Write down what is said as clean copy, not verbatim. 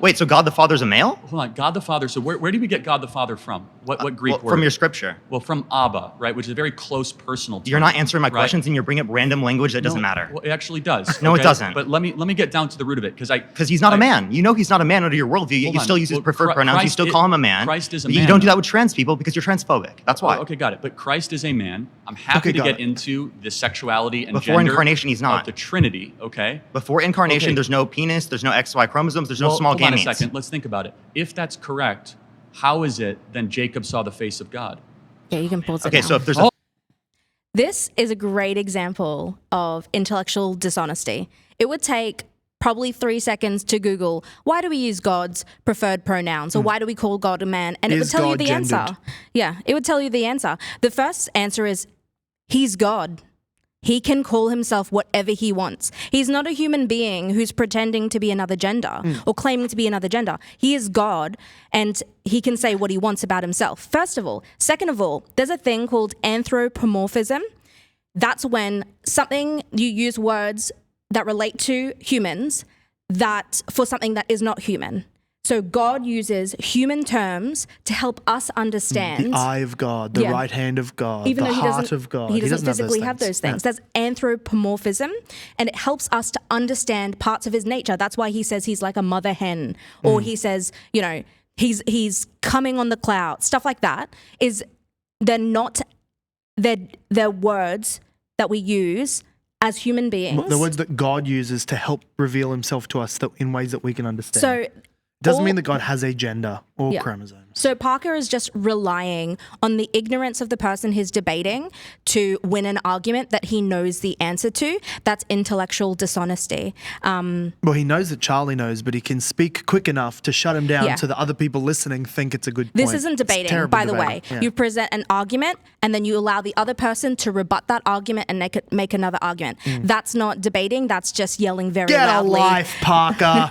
Wait, so God the Father's a male? Hold on, God the Father. So where do we get God the Father from? What Greek word? From your scripture. Well, from Abba, right, which is a very close personal term. You're not answering my right? questions, and you're bringing up random language that doesn't matter. Well, it actually does. No, it okay? doesn't. But let me get down to the root of it, because he's not a man. You know he's not a man under your worldview, yet you still use his preferred pronouns. You still call him a man. Christ is a but man. You don't do that with trans people because you're transphobic. That's why. Okay, got it. But Christ is a man. I'm happy to get into the sexuality and Before gender incarnation, he's not. of the Trinity, okay? Before incarnation, Okay. there's no penis, there's no XY chromosomes, there's no small hold gametes. on a second. Let's think about it. If that's correct, how is it then Jacob saw the face of God? Yeah, you can pause it Okay, now. so if there's This is a great example of intellectual dishonesty. It would take probably 3 seconds to Google, why do we use God's preferred pronouns, or why do we call God a man? And it would Is tell you God the gendered? answer. Yeah, it would tell you the answer. The first answer is, he's God. He can call himself whatever he wants. He's not a human being who's pretending to be another gender or claiming to be another gender. He is God, and he can say what he wants about himself, first of all. Second of all, there's a thing called anthropomorphism. That's when you use words that relate to humans for something that is not human. So God uses human terms to help us understand. The eye of God, the right hand of God, Even the though heart of God. He doesn't physically have those things. That's anthropomorphism, and it helps us to understand parts of his nature. That's why he says he's like a mother hen, or he says, he's coming on the cloud. Stuff like that they're words that we use as human beings. The words that God uses to help reveal himself to us in ways that we can understand. So doesn't mean that God has a gender or chromosomes. So Parker is just relying on the ignorance of the person he's debating to win an argument that he knows the answer to. That's intellectual dishonesty. Well, he knows that Charlie knows, but he can speak quick enough to shut him down Yeah. so that other people listening think it's a good point. This isn't It's debating, terrible by the way. debating. Yeah. You present an argument and then you allow the other person to rebut that argument and make another argument. That's not debating. That's just yelling very Get a loudly. life, Parker.